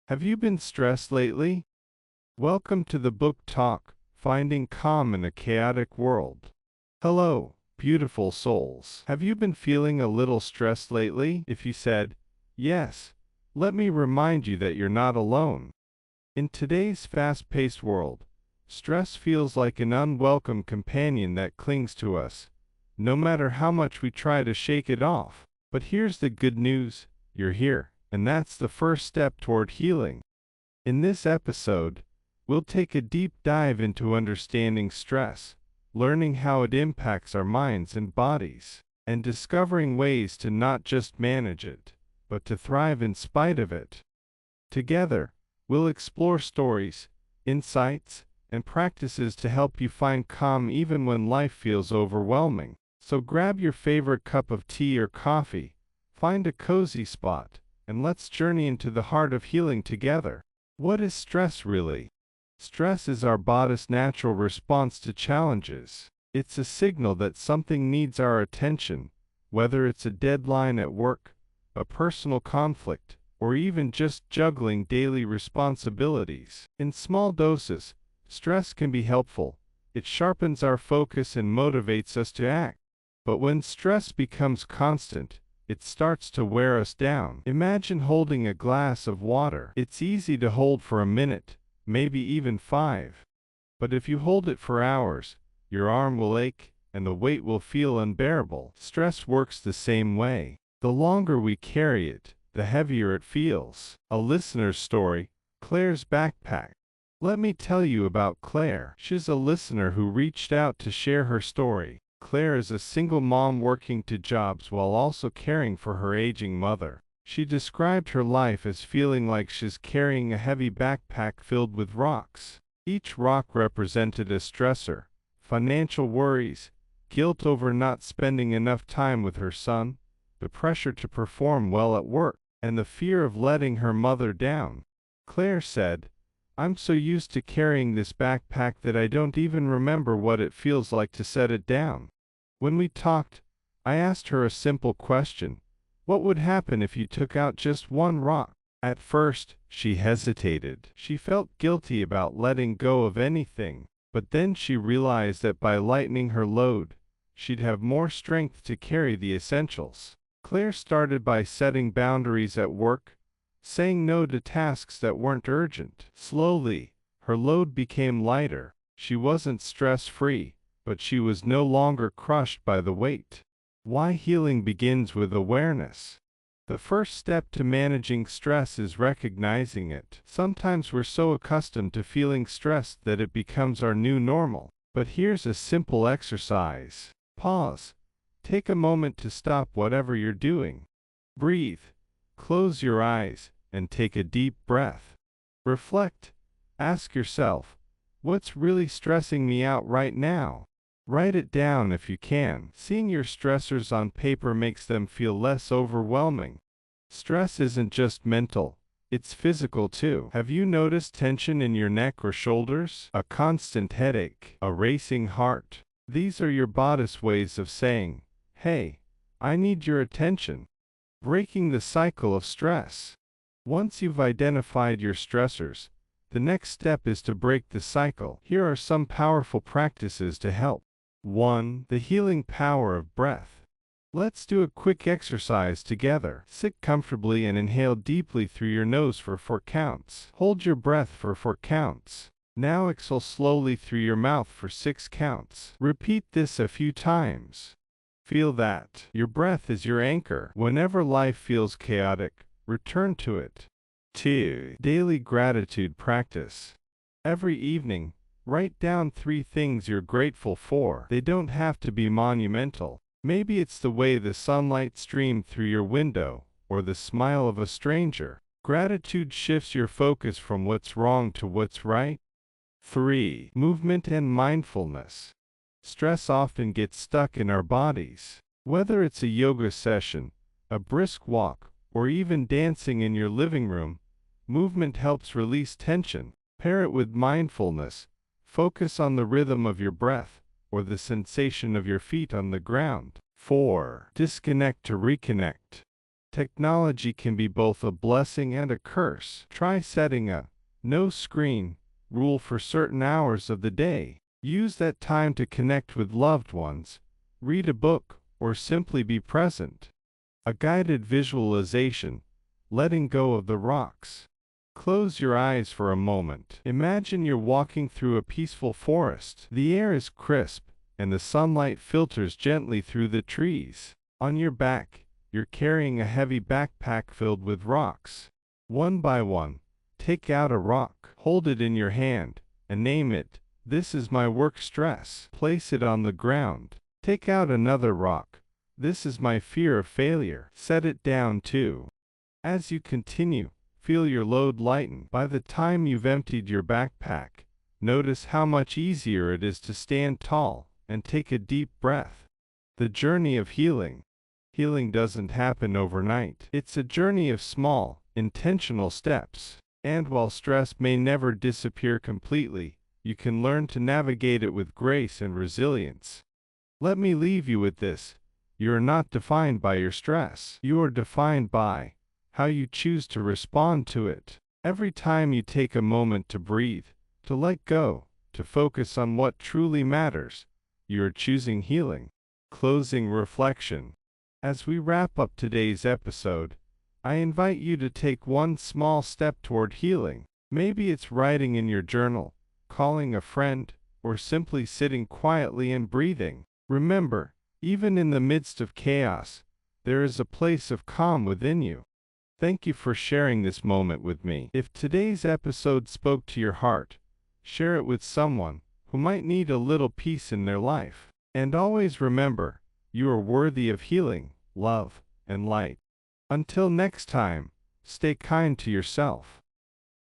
Have you been stressed lately? Welcome to the book talk, Finding Calm in a Chaotic World. Hello, beautiful souls. Have you been feeling a little stressed lately? If you said, yes, let me remind you that you're not alone. In today's fast-paced world, stress feels like an unwelcome companion that clings to us, no matter how much we try to shake it off. But here's the good news, you're here. And that's the first step toward healing. In this episode, we'll take a deep dive into understanding stress, learning how it impacts our minds and bodies, and discovering ways to not just manage it, but to thrive in spite of it. Together, we'll explore stories, insights, and practices to help you find calm even when life feels overwhelming. So grab your favorite cup of tea or coffee, find a cozy spot, and let's journey into the heart of healing together. What is stress really? Stress is our body's natural response to challenges. It's a signal that something needs our attention, whether it's a deadline at work, a personal conflict, or even just juggling daily responsibilities. In small doses, stress can be helpful. It sharpens our focus and motivates us to act. But when stress becomes constant, it starts to wear us down. Imagine holding a glass of water. It's easy to hold for a minute, maybe even 5. But if you hold it for hours, your arm will ache, and the weight will feel unbearable. Stress works the same way. The longer we carry it, the heavier it feels. A listener's story, Claire's backpack. Let me tell you about Claire. She's a listener who reached out to share her story. Claire is a single mom working 2 jobs while also caring for her aging mother. She described her life as feeling like she's carrying a heavy backpack filled with rocks. Each rock represented a stressor, financial worries, guilt over not spending enough time with her son, the pressure to perform well at work, and the fear of letting her mother down. Claire said, "I'm so used to carrying this backpack that I don't even remember what it feels like to set it down." When we talked, I asked her a simple question. What would happen if you took out just 1 rock? At first, she hesitated. She felt guilty about letting go of anything, but then she realized that by lightening her load, she'd have more strength to carry the essentials. Claire started by setting boundaries at work, saying no to tasks that weren't urgent. Slowly, her load became lighter. She wasn't stress-free, but she was no longer crushed by the weight. Why healing begins with awareness. The first step to managing stress is recognizing it. Sometimes we're so accustomed to feeling stressed that it becomes our new normal. But here's a simple exercise. Pause. Take a moment to stop whatever you're doing. Breathe. Close your eyes and take a deep breath. Reflect. Ask yourself, what's really stressing me out right now? Write it down if you can. Seeing your stressors on paper makes them feel less overwhelming. Stress isn't just mental, it's physical too. Have you noticed tension in your neck or shoulders? A constant headache? A racing heart? These are your body's ways of saying, "Hey, I need your attention." Breaking the cycle of stress. Once you've identified your stressors, the next step is to break the cycle. Here are some powerful practices to help. 1. The healing power of breath. Let's do a quick exercise together. Sit comfortably and inhale deeply through your nose for 4 counts. Hold your breath for 4 counts. Now exhale slowly through your mouth for 6 counts. Repeat this a few times. Feel that your breath is your anchor. Whenever life feels chaotic, return to it. 2. Daily gratitude practice. Every evening, write down 3 things you're grateful for. They don't have to be monumental. Maybe it's the way the sunlight streamed through your window, or the smile of a stranger. Gratitude shifts your focus from what's wrong to what's right. 3. Movement and mindfulness. Stress often gets stuck in our bodies. Whether it's a yoga session, a brisk walk, or even dancing in your living room, movement helps release tension. Pair it with mindfulness. Focus on the rhythm of your breath, or the sensation of your feet on the ground. 4. Disconnect to reconnect. Technology can be both a blessing and a curse. Try setting a no screen rule for certain hours of the day. Use that time to connect with loved ones, read a book, or simply be present. A guided visualization, letting go of the rocks. Close your eyes for a moment. Imagine you're walking through a peaceful forest. The air is crisp, and the sunlight filters gently through the trees. On your back, you're carrying a heavy backpack filled with rocks. One by one, take out a rock, hold it in your hand, and name it. This is my work stress. Place it on the ground. Take out another rock. This is my fear of failure. Set it down too. As you continue, feel your load lighten. By the time you've emptied your backpack, notice how much easier it is to stand tall and take a deep breath. The journey of healing. Healing doesn't happen overnight. It's a journey of small, intentional steps. And while stress may never disappear completely, you can learn to navigate it with grace and resilience. Let me leave you with this. You are not defined by your stress. You are defined by how you choose to respond to it. Every time you take a moment to breathe, to let go, to focus on what truly matters, you are choosing healing. Closing reflection. As we wrap up today's episode, I invite you to take one small step toward healing. Maybe it's writing in your journal, calling a friend, or simply sitting quietly and breathing. Remember, even in the midst of chaos, there is a place of calm within you. Thank you for sharing this moment with me. If today's episode spoke to your heart, share it with someone who might need a little peace in their life. And always remember, you are worthy of healing, love, and light. Until next time, stay kind to yourself.